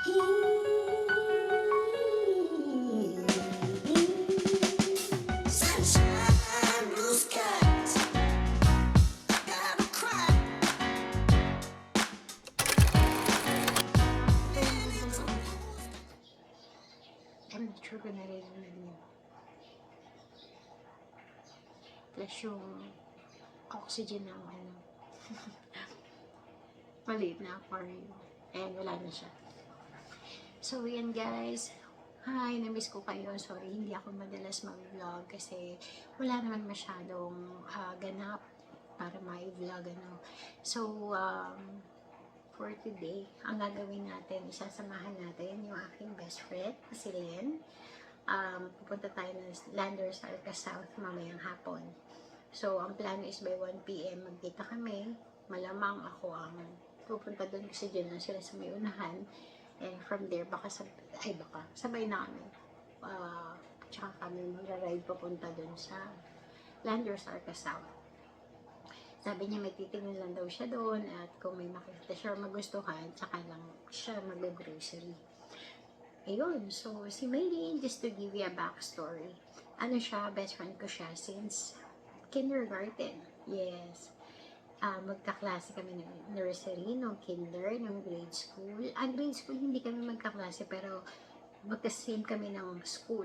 Sunshine, blue skies, gotta cry. I'm not sure kung narinig niyo. Plus yung oxygen ng maliit na aquarium. And wala na siya. So, yan guys. Hi, na-miss ko kayo. Sorry, hindi ako madalas mag-vlog kasi wala naman masyadong ganap para ma-vlog. So, for today, ang gagawin natin, isasamahan natin yung aking best friend, si Lynn. Pupunta tayo ng Landers Arca South mamayang hapon. So, ang plano is by 1 PM magkita kami. Malamang ako ang pupunta doon kasi dyan na sila sa may unahan. And from there, sabay na kami. Tsaka kami magra-ride papunta doon sa Landers Arca South. Sabi niya may titingnan lang daw siya doon at kung may makikita siya magustuhan, tsaka lang siya mag-grocery. Ayun, so si Maylene, just to give you a backstory, siya, best friend ko siya since kindergarten. Yes. Magkaklase kami ng nursery, nung kinder, nung grade school. Grade school hindi kami magkaklase pero magka-same kami ng school.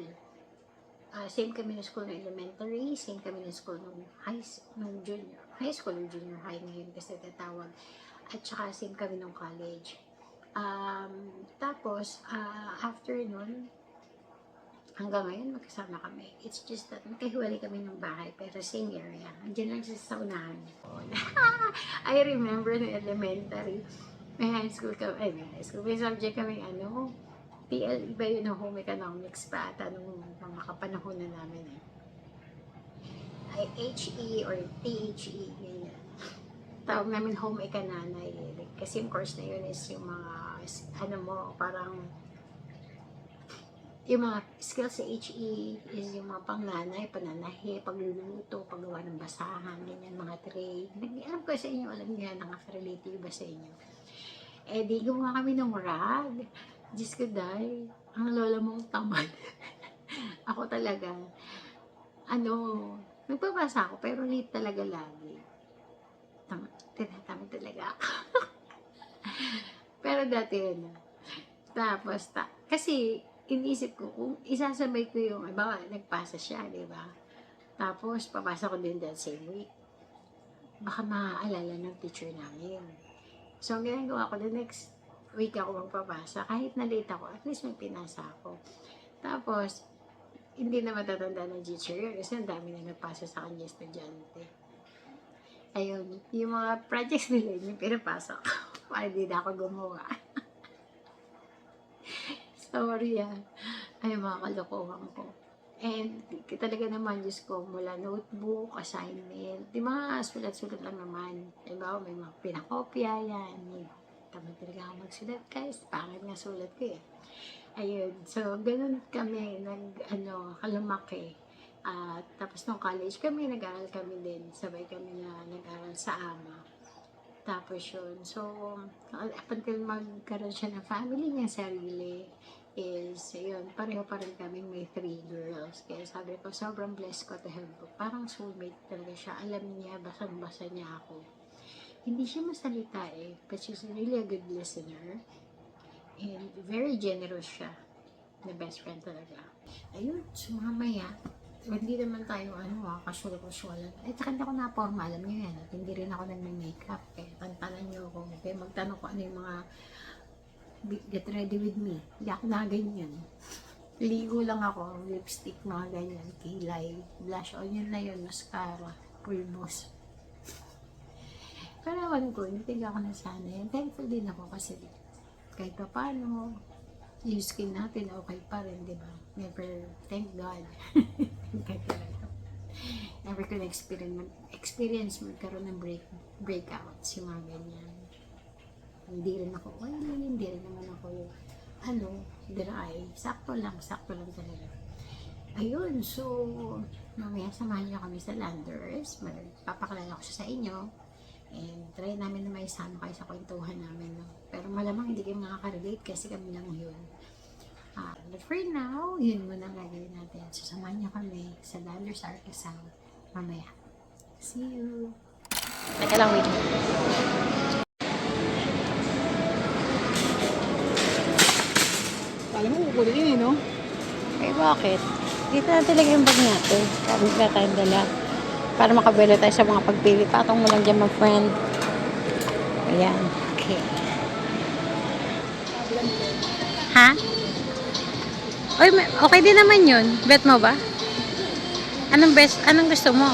Same kami ng school ng elementary, same kami ng school ng high school or junior high ngayon kasi tatawag. At saka same kami ng college. Tapos, after nun, hanggang ngayon magkasama kami. It's just that magkahiwalay kami ng bahay pero same area. Andiyan lang siya sa unahan. I remember no elementary. May high school kami, may subject kami PL, iba yun ng home economics pa ata nung mga kapanahonan namin ay HE or THE, ganyan. Tawag namin home economics kasi yung course na yun is yung mga, parang yung mga skills sa HE is yung mga pangnanay, pananahi, pagluluto, paggawa ng basahan, ganyan, mga trade. Alam ko sa inyo, alam niyo yan, nakaka-relate ba sa inyo? Di gumawa kami ng rag. Diyos ko dahil, ang lola mong tamad. Ako talaga, nagpapasa ako, pero late talaga lagi. Tinatamad talaga ako. Pero dati yun. Tapos, kasi, iniisip ko, kung isasabay ko yung, nagpasa siya, di ba? Tapos, papasa ko din that same week. Baka maaalala ng teacher namin. So, ang ginagawa ko, the next week ako magpapasa. Kahit na late ako, at least may pinasa ako. Tapos, hindi na matatanda ng teacher yun kasi ang dami na nagpasa sa kanya estudyante. Ayun, yung mga projects nila, yung pinapasa ko. Para hindi na ako gumawa. Sorry ay mga kalokohan ko. And talaga naman, Diyos ko, mula notebook, assignment, di mga sulat-sulat lang naman. Diba, may mga pinakopya yan. Tamad talaga ako magsulat, guys. Pangit nga sulat ko eh. Ayun, so ganun kami, kalumaki. Tapos nung college kami, nag-aral kami din. Sabay kami na nag-aral sa AMA. Tapos yun, so, up until magkaroon siya ng family niya sarili, is, yun, pareho pa rin kami, may 3 girls. Kaya sabi ko, sobrang blessed ko to have, parang soulmate talaga siya. Alam niya, basang-basa niya ako. Hindi siya masalita but she's really a good listener. And very generous siya. The best friend talaga. Ayun, so mamaya, hindi naman tayo, kasual-kasualan. Tsaka hindi ako na-formal, alam niyo yan. At hindi rin ako nag-makeup. Kaya tantanan niyo ako. Kaya magtanong ko ano yung mga get ready with me. Hindi ako na ganyan. Ligo lang ako, lipstick, mga ganyan, kilay, blush on, yun na yun, mascara, pulbos. Pero awan ko, hindi ako nasanay. Thankful din ako kasi kahit pa paano, yung skin natin okay pa rin, di ba? Never, thank God. Never ko na-experience magkaroon ng breakouts, yung mga ganyan. Hindi rin ako oily, hindi rin naman ako dry. Sakto lang talaga. Ayun, so mamaya samahan niyo kami sa Landers. Papakilala ko siya sa inyo. And try namin na may sama kayo sa kwentuhan namin. No? Pero malamang hindi kayo makaka-relate kasi kami lang yun. But for now, yun muna ang gagawin natin. Sasamahan niyo kami sa Landers Arcasal mamaya. See you! Teka lang, wait. Alam mo, kukunin no? Eh, bakit? Dito natin lagay yung bag natin. Kami na tayong dala. Para makabili tayo sa mga pagpili. Patong mo lang dyan, my friend. Ayan. Okay. Ha? Oy, okay din naman yun. Bet mo ba? Anong best? Anong gusto mo?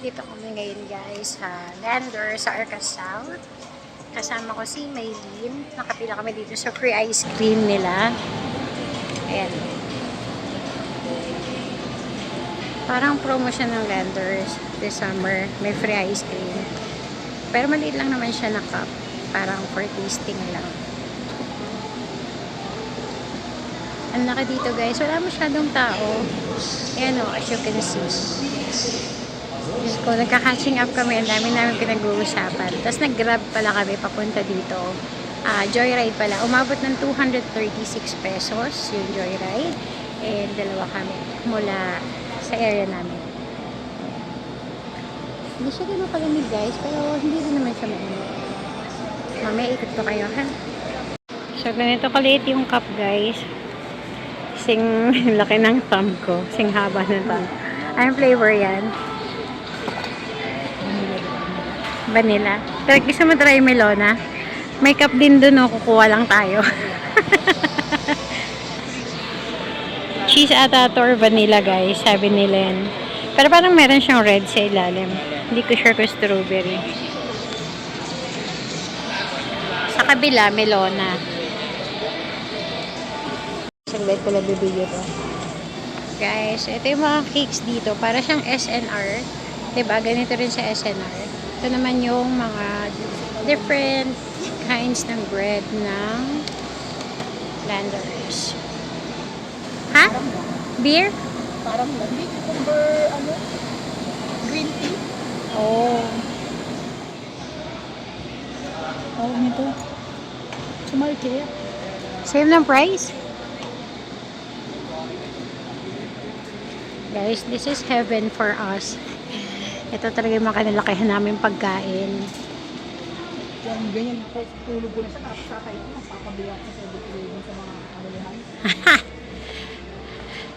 Dito kami ngayon guys sa Landers sa Arcasal. Kasama ko si Maylene. Nakapila kami dito sa free ice cream nila. Ayan. Parang promotion ng Landers this summer. May free ice cream. Pero maliit lang naman siya na cup. Parang for tasting lang. Ang laki dito guys. Wala masyadong tao. Ayan o, as you can see. Diyos ko, nagka-catching up kami. Ang dami namin pinag-uusapan. Tapos nag-grab pala kami papunta dito. Joyride pala. Umabot ng 236 pesos yung joyride. And dalawa kami mula sa area namin. Hindi siya gano'n kalamig guys. Pero hindi rin naman siya mainit. Mamaya ikot ko kayo ha. So ganito kaliit yung cup guys. Sing laki ng thumb ko. Sing haba ng thumb. Anong flavor yan? Vanilla. Pero gusto mo try melona? May cup din dun, no? Kukuha lang tayo. Cheese ata to or vanilla, guys. Sabi ni Len. Pero parang meron siyang red sa ilalim. Hindi ko sure kung strawberry. Sa kabila, melona. Saglit ko lang bibigyan to. Guys, ito yung mga cakes dito. Para siyang SNR. Diba? Ganito rin sa SNR. Ito naman yung mga different kinds ng bread ng Landers. Ha? Beer? Parang lamig. Number, green tea. Oh. Oh, nito. Sumalke. Same ng price? Guys, this is heaven for us. Ito talaga yung mga kanalakihan namin pagkain. Yan, ganyan po. Tulog ko na sa kakay ko. Papabiyak sa 7-Eleven sa mga kamulihan.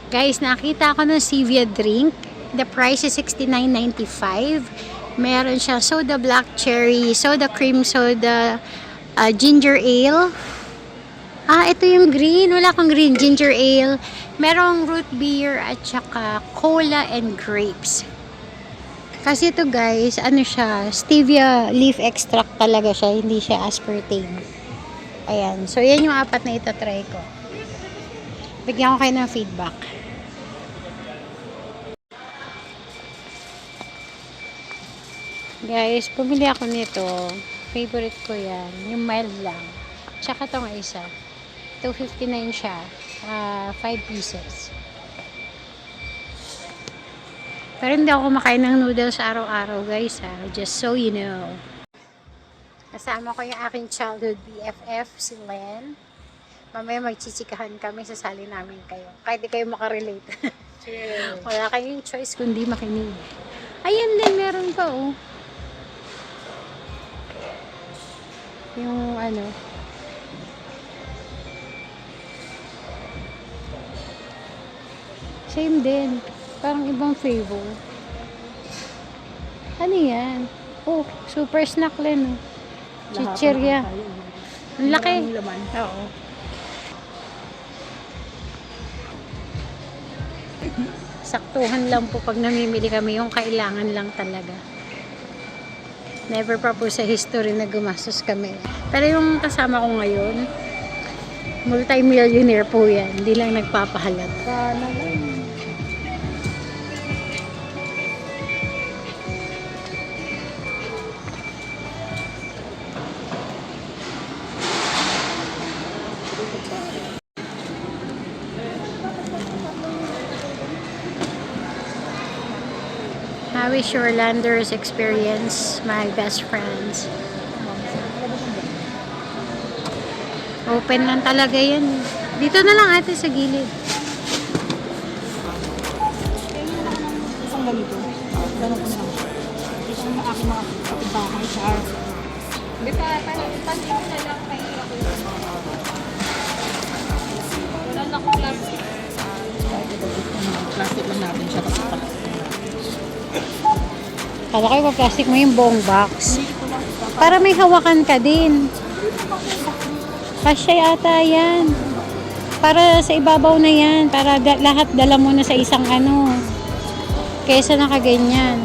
Guys, nakita ko ng Stevia drink. The price is $69.95. Meron siyang soda black cherry, soda cream soda, ginger ale. Ito yung green. Wala kang green. Ginger ale. Merong root beer at saka cola and grapes. Kasi ito guys, ano siya, stevia leaf extract talaga siya, hindi siya aspartame. Ayan, so yan yung apat na itatry ko. Bigyan ko kayo ng feedback. Guys, pumili ako nito. Favorite ko yan, yung mild lang. Tsaka itong isa. $2.59 siya. 5 pieces. Pero hindi ako kumakain ng noodles araw-araw guys ha. Just so you know. Kasama ko yung aking childhood BFF, si Len. Mamaya magchichikahan kami, sasali namin kayo. Kahit di kayo makarelate. Wala kayong choice kundi makinig. Ayan din, meron pa oh. Yung ano. Same din. Parang ibang flavor. Ano yan? Oh, super snack Len. Oh. Chichirya. Ang laki. Oo. Saktuhan lang po pag namimili kami yung kailangan lang talaga. Never pa po sa history na gumastos kami. Pero yung kasama ko ngayon, multi-millionaire po yan. Hindi lang nagpapahalat. is your Landers experience, my best friends? Open lang talaga yan. Dito na lang ate sa gilid. Isang ganito. Ganun ko na lang. Ito ang aking mga kapitbahay sa Di ba, pansin mo na lang kay ako. Wala na akong plastic. plastic lang natin siya. Tapos pala. Kala ko yung plastic mo yung buong box. Para may hawakan ka din. Kasya yata yan. Para sa ibabaw na yan. Para lahat dala mo na sa isang ano. Kesa nakaganyan.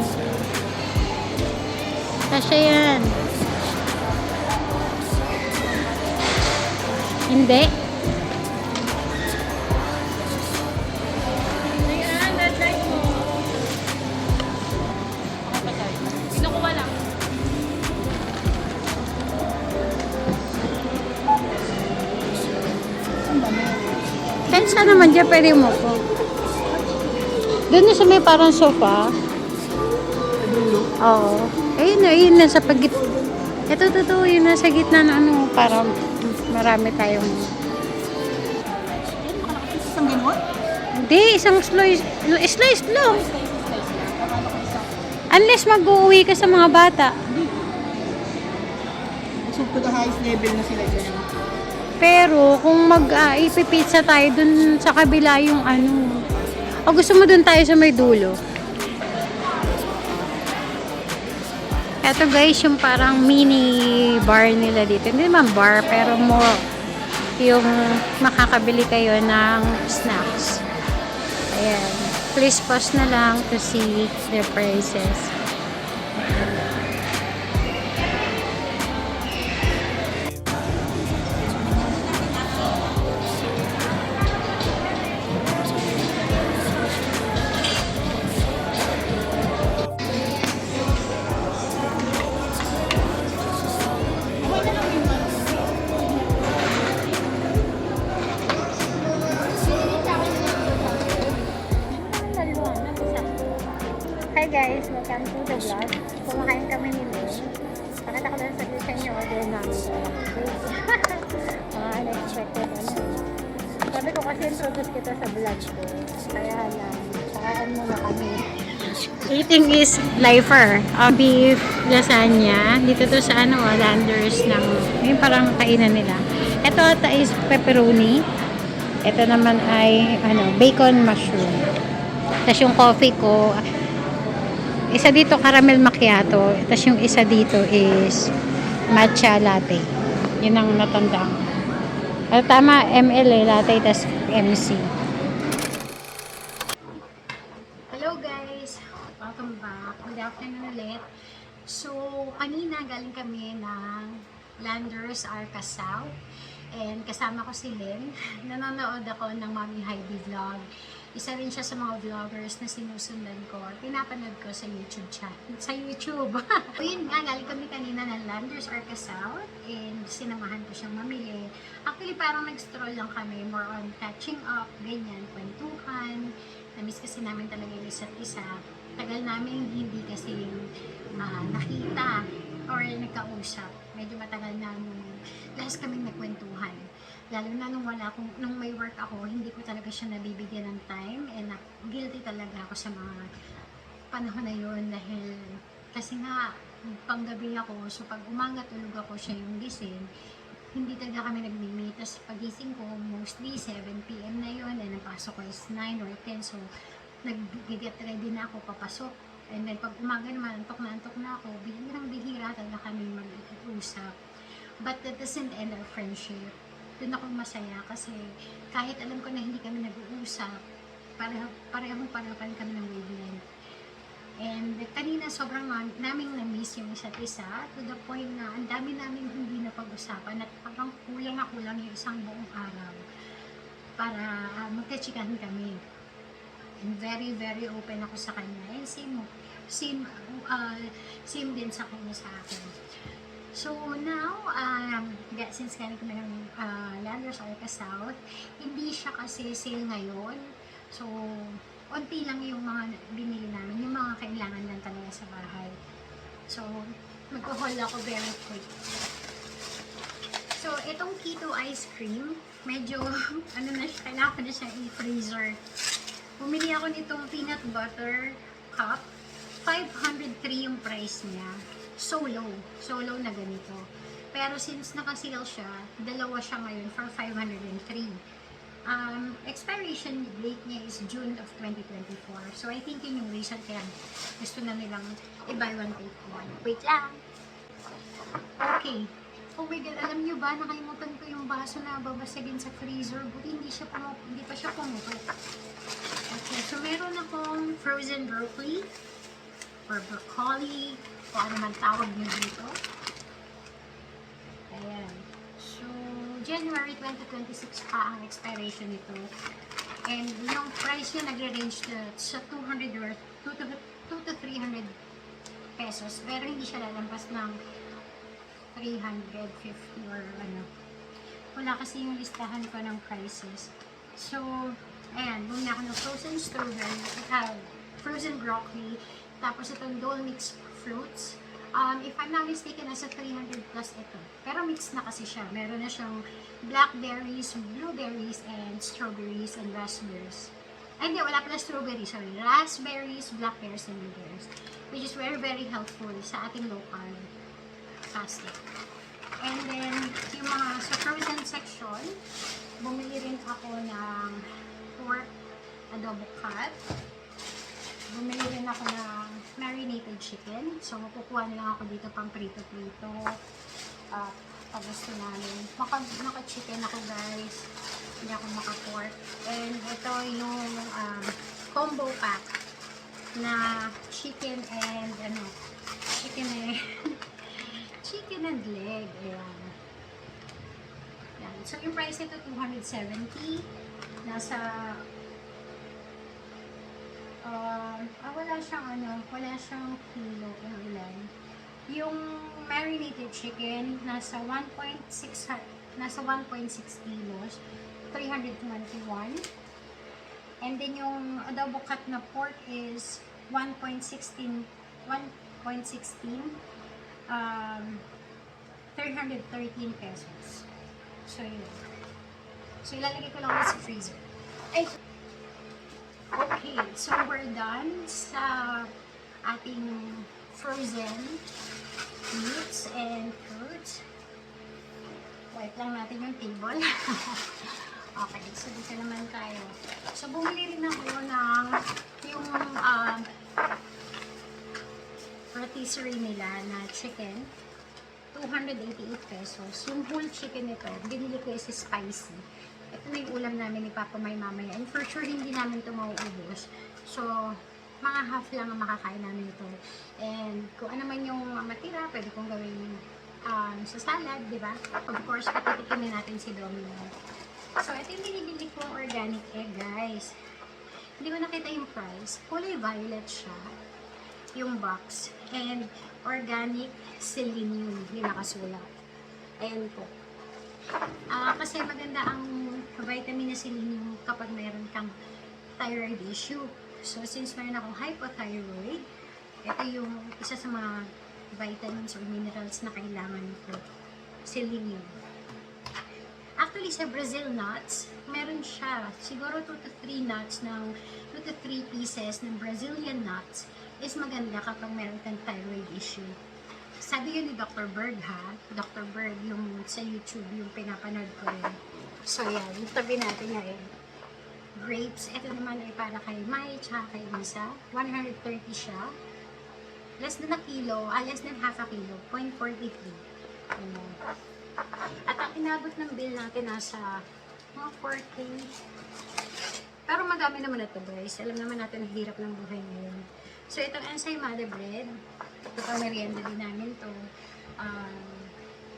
Kasya yan. Hindi. Ayan, that light mo. Kinukuha lang. Kahit saan naman dyan pwede mo po. Doon na sa may parang sofa. Oo. Ayun na sa pagit. Ito, yun nasa gitna na ano, para marami tayong... Isang ganun? Hindi, isang slice lang. Unless mag-uwi ka sa mga bata. So to the highest level na sila dyan. Pero kung ipipizza tayo dun sa kabila yung ano. O gusto mo dun tayo sa may dulo? Eto guys, yung parang mini bar nila dito. Hindi naman bar, pero more yung makakabili kayo ng snacks. Ayan. Please pause na lang to see the prices. Hi guys, welcome to the vlog. Kumakain kami ni Lynn. Pakita ko lang sa inyo order namin. Mga unexpected ano. Sabi ko kasi introduce kita sa vlog ko. Kaya lang, saan muna kami. Eating is lifer. Beef lasagna. Dito to sa ano, Landers ng, yung parang kainan nila. Ito ata is pepperoni. Ito naman ay ano, bacon mushroom. Tapos yung coffee ko, isa dito caramel macchiato, tapos yung isa dito is matcha latte. Yun ang natandaan. Tama, ML latte, tapos MC. Hello guys! Welcome back. Good afternoon ulit. So, kanina galing kami ng Landers Arca South. And kasama ko si Lynn. Nanonood ako ng Mami Heidi vlog. Isa rin siya sa mga vloggers na sinusundan ko or pinapanood ko sa YouTube channel. Sa YouTube. Yun nga, galing kami kanina ng Landers Arca South and sinamahan ko siyang mamili. Actually, parang nag-stroll lang kami. More on catching up, ganyan, kwentuhan. Na-miss kasi namin talaga yung isa't isa. Tagal namin hindi kasi nakita or nagkausap. Medyo matagal na nung last kaming nagkwentuhan. Lalo na nung may work ako, hindi ko talaga siya nabibigyan ng time and guilty talaga ako sa mga panahon na yun dahil kasi nga panggabi ako, so pag umaga tulog ako siya yung gising, hindi talaga kami nagmi-meet. Tapos pagising ko, mostly 7 PM na yun and ang pasok ko is 9 or 10, so nag-get ready na ako papasok. And then pag umaga naman, antok na ako, bihira talaga kami mag-usap. But that doesn't end our friendship. Doon ako masaya kasi kahit alam ko na hindi kami nag-uusap, parehong pa rin kami ng wavelength. And kanina sobrang naming na-miss yung isa't isa to the point na ang dami namin hindi napag-usapan at parang kulang yung isang buong araw para magkatsikahan kami. And very, very open ako sa kanya. And same din sa kanya sa akin. So now, since galing kami ng Landers Arca South, hindi siya kasi sale ngayon. So, onti lang yung mga binili namin, yung mga kailangan lang talaga sa bahay. So, mag-haul ako very quick. So, itong keto ice cream, medyo, ano na siya, kailangan ko na siya i-freezer. Bumili ako nitong peanut butter cup. 503 yung price niya. So low. So low na ganito. Pero since naka-sale siya, dalawa siya ngayon for 503. Expiration date niya is June of 2024. So I think yun yung reason kaya gusto na nilang i-buy one take one. Wait lang. Okay. Oh my God, alam niyo ba, nakalimutan ko yung baso na babasagin sa freezer. Buti hindi pa siya pumutok. Okay, so meron akong frozen broccoli or broccoli, o ano man tawag niyo dito. Ayan. So, January 2026 pa ang expiration nito. And yung price niya nagre-range sa 200 or 2 to 300 pesos. Pero hindi siya lalampas ng 350 or ano. Wala kasi yung listahan ko ng prices. So, ayan, bumili ako ng frozen strawberry, frozen broccoli, tapos itong Dole mixed fruits. If I'm not mistaken, nasa 300 plus ito. Pero mix na kasi siya. Meron na siyang blackberries, blueberries, and strawberries, and raspberries. Ay, hindi, wala pala strawberries, sorry. Raspberries, blackberries, and blueberries. Which is very, very helpful sa ating local fasting. And then, yung mga sa frozen section, bumili rin ako ng pork adobo cut. Bumili rin ako ng marinated chicken. So, makukuha na lang ako dito pang prito-prito. Pag gusto namin. Maka-chicken ako, guys. Hindi ako maka-pork. And ito yung combo pack na chicken and chicken and leg. Ayan. Ayan. So, yung price ito, 270. Nasa wala siyang kilo kung ilan. Yung marinated chicken nasa 1.6 kilos, 321. And then yung adobo cut na pork is 1.16 313 pesos. So yun. So ilalagay ko lang sa freezer. Ay! Okay, so we're done sa ating frozen meats and fruits. Wipe lang natin yung table. Okay, so dito naman tayo. So bumili rin ako ng yung rotisserie nila na chicken. 288 pesos. Yung whole chicken nito, binili ko is spicy. Ito na yung ulam namin ni Papa May mamaya. And for sure, hindi namin ito mauubos. So, mga half lang ang makakain namin ito. And kung ano man yung matira, pwede kong gawin sa salad, di ba? Of course, patitikimin natin si Domino. So, ito yung binibili kong organic egg, guys. Hindi ko nakita yung price. Kulay violet siya. Yung box. And organic selenium. Hindi nakasulat. Ayan po. Kasi maganda ang vitamin na selenium kapag mayroon kang thyroid issue. So, since mayroon akong hypothyroid, ito yung isa sa mga vitamins or minerals na kailangan ko. Selenium. Actually, sa Brazil nuts, meron siya. Siguro 2 to 3 nuts ng 2 to 3 pieces ng Brazilian nuts is maganda kapag meron kang thyroid issue. Sabi yun ni Dr. Berg, ha? Dr. Berg, yung sa YouTube, yung pinapanood ko rin. So, yan. Tabi natin ngayon. Grapes. Ito naman ay para kay Mai, tsaka kay Lisa. 130 siya. Less than a kilo. Less than half a kilo. 0.43. At ang inabot ng bill natin nasa mga 4K. Pero madami naman na ito, guys. Alam naman natin ang hirap ng buhay ngayon. So, itong ensaymada bread. Ito pa merienda din namin to.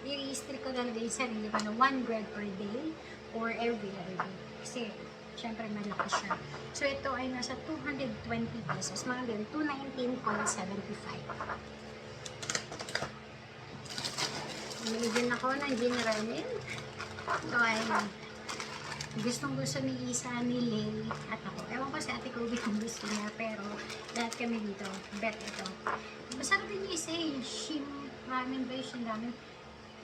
I-restrict ko talaga yung sarili ko na 1 bread per day or every other day. Kasi, syempre malaki siya. So, ito ay nasa 220 pesos. Mga ganun, 219.75. Bumili din ako ng General Milk. Ito ay Gustong gusto ni Isa, ni Lay, at ako. Ewan ko si Ate Kobe kung gusto niya, pero lahat kami dito. Bet ito. Masarap din yung isa eh. Shin ramen ba yung shin ramen?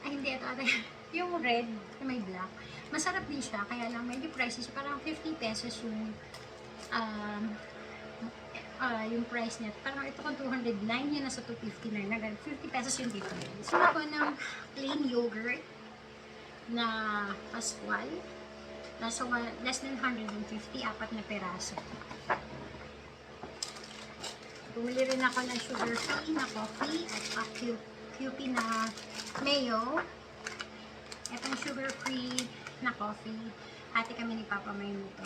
Ay, hindi. Ito ate. Yung red na may black. Masarap din siya. Kaya lang medyo pricey siya. Parang 50 pesos yung price niya. Parang ito kung 209 yun, nasa 259 na 50 pesos yung difference. So ako ng plain yogurt na Pascual. Nasa less than 150, apat na peraso. Bumili rin ako ng sugar-free na coffee at QP na mayo. Itong sugar-free na coffee, ate kami ni Papa may nito.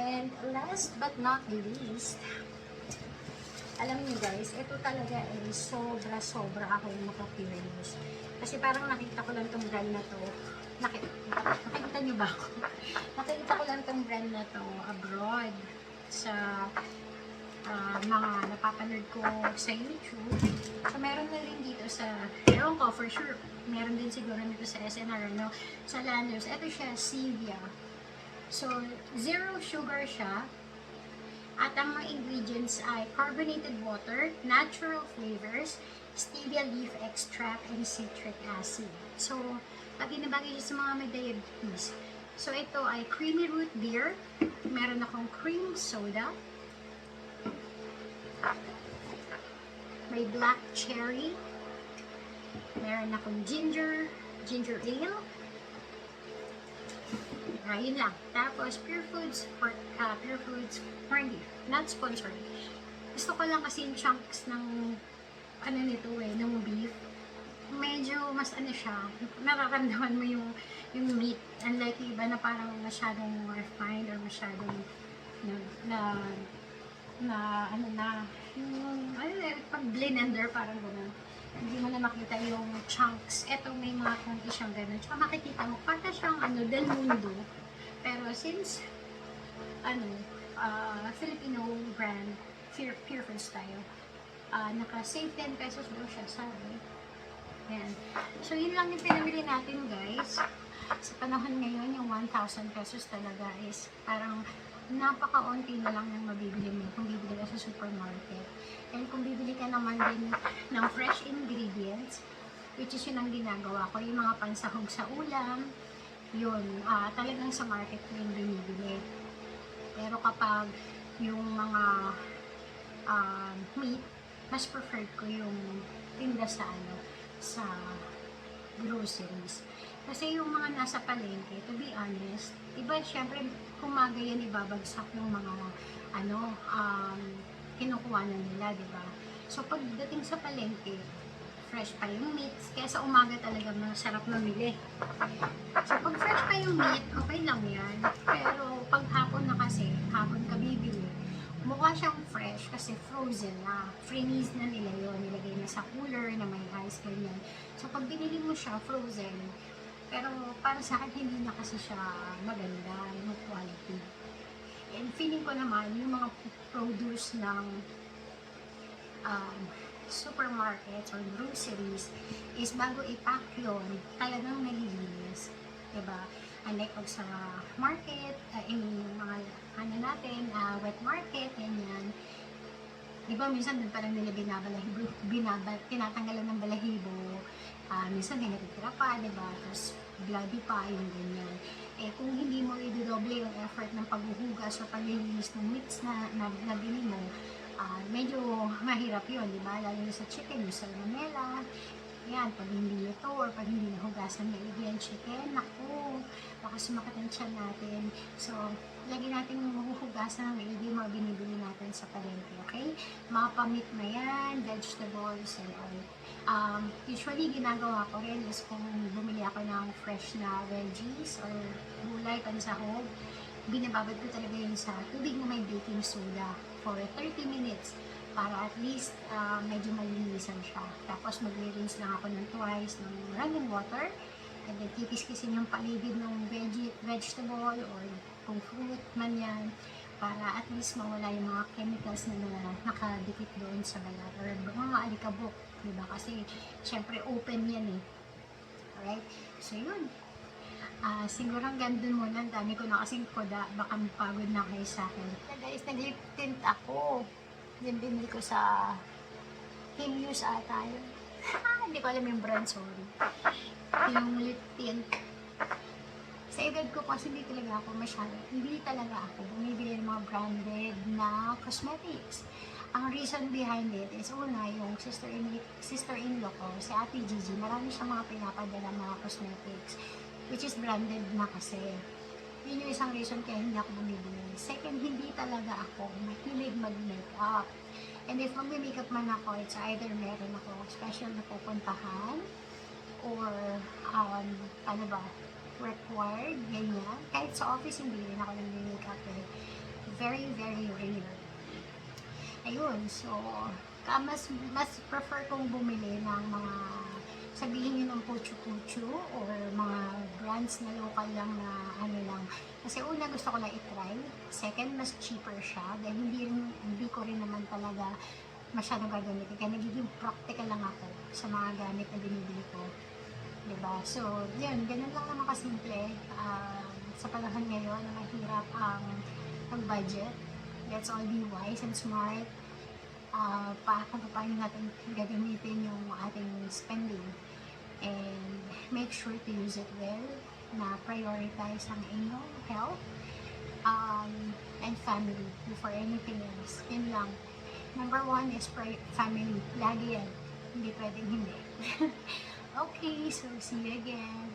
And last but not least, alam niyo guys, ito talaga ay sobra-sobra ako yung maka-curious. Kasi parang nakita ko lang tong brand na to. Nakikita niyo ba ako? Nakita ko lang tong brand na to abroad sa mga napapanood ko sa YouTube. So, meron na rin dito sa, ewan ko for sure, meron din siguro dito sa SNR, no? Sa Landers. Ito siya, Stevia. So, zero sugar siya. At ang mga ingredients ay carbonated water, natural flavors, stevia leaf extract, and citric acid. So, bagay na bagay siya sa mga may diabetes. So, ito ay creamy root beer. Meron akong cream soda. May black cherry. Meron akong ginger ale. Yun lang. Tapos, Pure Foods corned beef. Not sponsored. Gusto ko lang kasi yung chunks ng ano nito ng beef. Medyo mas ano siya, nararamdaman mo yung meat. Unlike iba na parang masyadong refined or masyadong pag blender parang gano'n. Hindi mo na makita yung chunks. Eto may mga konti siyang gano'n. Tsaka makikita mo, parang siyang Del Mundo. Pero since Filipino brand, Pure Foods tayo, naka-save 10 pesos daw siya, sabi. Ayan. So, yun lang yung pinamili natin, guys. Sa panahon ngayon, yung 1,000 pesos talaga is parang napaka-unti na lang yung mabibili mo kung bibili ka sa supermarket. And kung bibili ka naman din ng fresh ingredients, which is yun ang ginagawa ko, yung mga pansahog sa ulam, yun, talagang sa market ko yung binibili. Pero kapag yung mga meat, mas preferred ko yung tinda sa groceries. Kasi yung mga nasa palengke, to be honest, iba syempre kumaga yan ibabagsak ng mga kinukuha na nila, di ba? So pagdating sa palengke, fresh pa yung meat, kaya sa umaga talaga masarap mamili. So pag fresh pa yung meat, okay lang yan. Pero pag hapon na kasi, hapon ka bibili, mukha siyang fresh kasi frozen na. Freeze na nila yun. Nilagay na sa cooler na may ice, ganyan. So, pag binili mo siya, frozen. Pero, para sa akin, hindi na kasi siya maganda, yung quality. And feeling ko naman, yung mga produce ng supermarkets or groceries is bago i-pack yun, talagang nalilinis. Diba? Unlike pag sa market, mga wet market, ganyan. Diba, minsan din parang nila tinatanggalan ng balahibo. Minsan din natitira pa, diba? Tapos, bloody pa, yung ganyan. Eh, kung hindi mo i-double yung effort ng paghuhugas o paglilinis ng meats na bili mo, medyo mahirap yun, diba? Lalo na sa chicken, yung salmonella. Yan, pag hindi ito or pag hindi nahugasan na yung chicken, naku, baka sumakit ang tiyan natin. So, lagi natin mahuhugasan ng maigi mga binibili natin sa palengke, okay? Mga pamit na yan, vegetables, and all. Usually, ginagawa ko rin is kung bumili ako ng fresh na veggies or gulay, pansahog, binababad ko talaga yun sa tubig na may baking soda for 30 minutes para at least medyo malinisan siya. Tapos magre-rinse lang ako ng twice ng running water and then kikis-kisin yung paligid ng vegetable or kung fruit man yan para at least mawala yung mga chemicals na nakadikit doon sa balat or mga alikabok, diba? Kasi syempre open yan eh. Alright? So yun. Siguro hanggang dun muna, ang dami ko na kasing kuda, baka mapagod na kayo sa akin. Guys, nag-lip tint ako. Yung binili ko sa Himuse ata yun. Hindi ko alam yung brand, sorry. Yung lip tint. Sa edad ko kasi hindi talaga ako bumibili ng mga branded na cosmetics. Ang reason behind it is, una, yung sister-in-law ko, si Ate Gigi, marami siyang mga pinapadala mga cosmetics, which is branded na kasi. Yun yung isang reason kaya hindi ako bumibili. Second, hindi talaga ako mahilig mag-makeup. And if mag-makeup man ako, it's either meron ako special na pupuntahan, or, ano ba, required, ganyan. Kahit sa office, hindi rin ako nag-makeup eh. Very, very rare. Ayun, so, mas prefer kong bumili ng mga, sabihin nyo ng puchu-puchu, or mga brands na local lang na ano lang. Kasi una, gusto ko lang i-try. Second, mas cheaper siya. Dahil hindi ko rin naman talaga masyadong gagamitin. Kaya nagiging practical lang ako sa mga gamit na binibili ko. Diba? So, yun, ganun lang naman kasimple. Sa panahon ngayon, na mahirap ang mag-budget. Let's all be wise and smart. Paano natin gagamitin yung ating spending. And make sure to use it well. Na prioritize ang inyong health and family before anything else. Yun lang. Number one is family. Lagi yan. Hindi pwedeng hindi. Okay, so see you again.